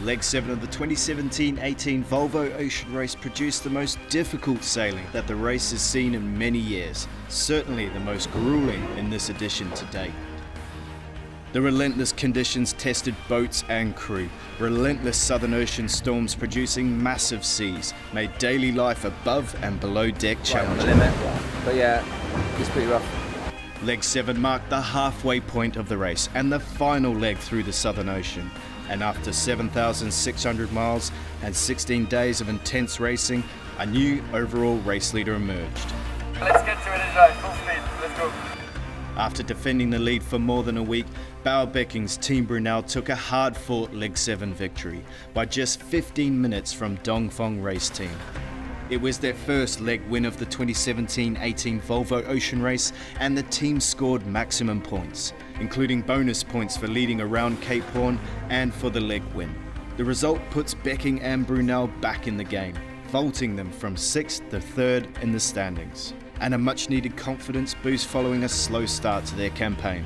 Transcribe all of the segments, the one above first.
Leg 7 of the 2017-18 Volvo Ocean Race produced the most difficult sailing that the race has seen in many years, certainly the most gruelling in this edition to date. The relentless conditions tested boats and crew. Relentless Southern Ocean storms producing massive seas made daily life above and below deck challenging. But yeah, it's pretty rough. Leg 7 marked the halfway point of the race and the final leg through the Southern Ocean. And after 7,600 miles and 16 days of intense racing, a new overall race leader emerged. Let's get to Itajaí, full speed, let's go. After defending the lead for more than a week, Bauer-Becking's Team Brunel took a hard-fought Leg 7 victory by just 15 minutes from Dongfeng Race Team. It was their first leg win of the 2017-18 Volvo Ocean Race, and the team scored maximum points, including bonus points for leading around Cape Horn and for the leg win. The result puts Becking and Brunel back in the game, vaulting them from 6th to 3rd in the standings, and a much-needed confidence boost following a slow start to their campaign.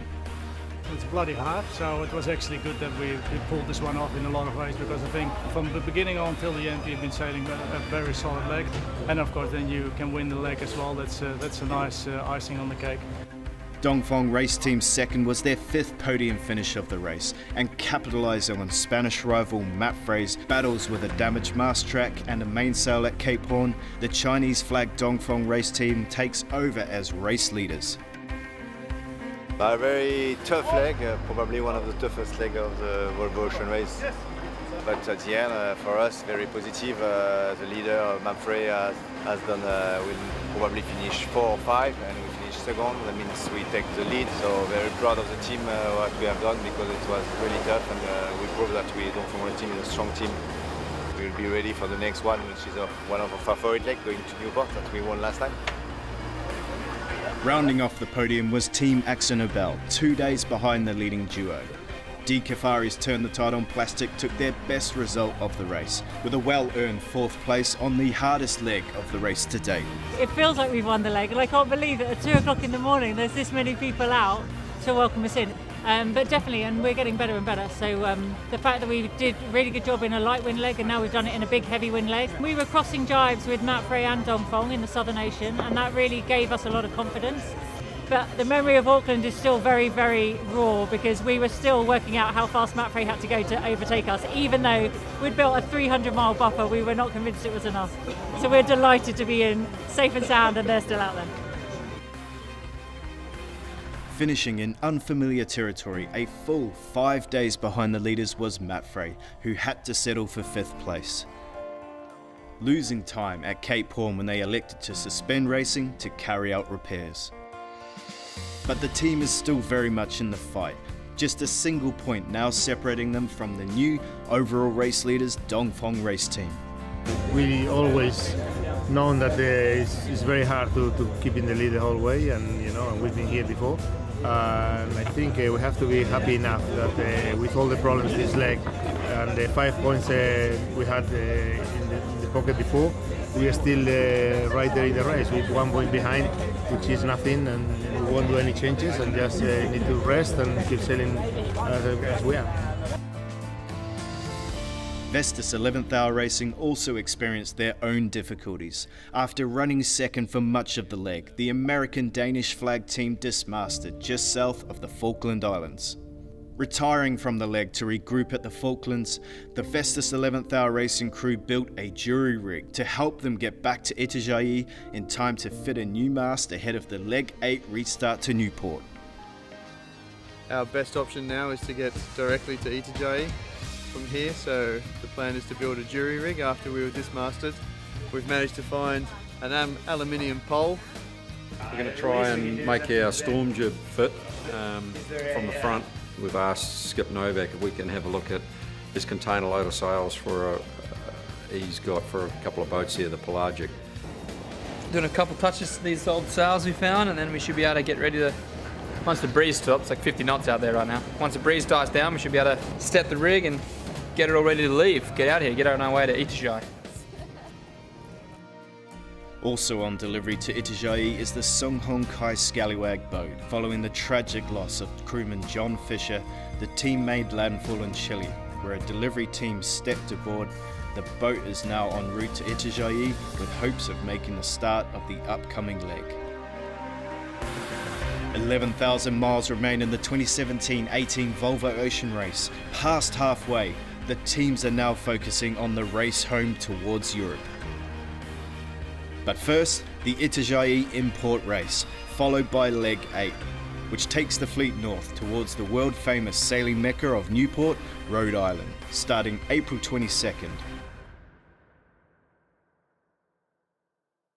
It's bloody hard, so it was actually good that we pulled this one off in a lot of ways, because I think from the beginning on till the end we've been sailing a very solid leg, and of course then you can win the leg as well. That's a nice icing on the cake. Dongfeng Race Team's second was their 5th podium finish of the race, and capitalising on Spanish rival Mapfre's battles with a damaged mast track and a mainsail at Cape Horn, the Chinese-flagged Dongfeng Race Team takes over as race leaders. A very tough leg, probably one of the toughest legs of the Volvo Ocean Race. But at the end, for us, very positive. The leader, Mapfre, has done, will probably finish 4 or 5, and we finish second. That means we take the lead, so very proud of the team, what we have done, because it was really tough, and we proved that we Dongfeng Race Team is a strong team. We'll be ready for the next one, which is one of our favorite legs, going to Newport, that we won last time. Rounding off the podium was Team AkzoNobel, 2 days behind the leading duo. D. Kafari's Turn the Tide on Plastic took their best result of the race, with a well-earned 4th place on the hardest leg of the race to date. It feels like we've won the leg, and I can't believe that at 2 o'clock in the morning there's this many people out to welcome us in. But definitely, and we're getting better and better. So the fact that we did a really good job in a light wind leg, and now we've done it in a big heavy wind leg. We were crossing jibes with Mapfre and Dongfeng in the Southern Ocean, and that really gave us a lot of confidence. But the memory of Auckland is still very, very raw, because we were still working out how fast Mapfre had to go to overtake us. Even though we'd built a 300-mile buffer, we were not convinced it was enough. So we're delighted to be in safe and sound, and they're still out there. Finishing in unfamiliar territory, a full 5 days behind the leaders was Mapfre, who had to settle for 5th place, losing time at Cape Horn when they elected to suspend racing to carry out repairs. But the team is still very much in the fight, just a single point now separating them from the new overall race leaders, Dongfeng Race Team. We always known that it's very hard to keep in the lead the whole way, and and we've been here before. And I think we have to be happy enough that with all the problems this leg and the 5 points we had in the pocket before, we are still right there in the race with 1 point behind, which is nothing, and we won't do any changes and just need to rest and keep sailing as we are. Vestas 11th Hour Racing also experienced their own difficulties. After running second for much of the leg, the American-Danish flag team dismasted just south of the Falkland Islands. Retiring from the leg to regroup at the Falklands, the Vestas 11th Hour Racing crew built a jury rig to help them get back to Itajaí in time to fit a new mast ahead of the Leg 8 restart to Newport. Our best option now is to get directly to Itajaí from here, so the plan is to build a jury rig after we were dismasted. We've managed to find an aluminium pole. We're going to try and make our storm jib fit from the front. We've asked Skip Novak if we can have a look at his container load of sails he's got for a couple of boats here, the Pelagic. Doing a couple touches to these old sails we found, and then we should be able to get ready to, once the breeze stops, it's like 50 knots out there right now. Once the breeze dies down, we should be able to step the rig and get it all ready to leave, get out here, get on our way to Itajaí. Also on delivery to Itajaí is the Sung Hong Kai Scallywag boat. Following the tragic loss of crewman John Fisher, the team made landfall in Chile. where a delivery team stepped aboard, the boat is now en route to Itajaí with hopes of making the start of the upcoming leg. 11,000 miles remain in the 2017-18 Volvo Ocean Race. Past halfway, the teams are now focusing on the race home towards Europe. But first, the Itajaí import race, followed by leg 8, which takes the fleet north towards the world-famous sailing mecca of Newport, Rhode Island, starting April 22nd.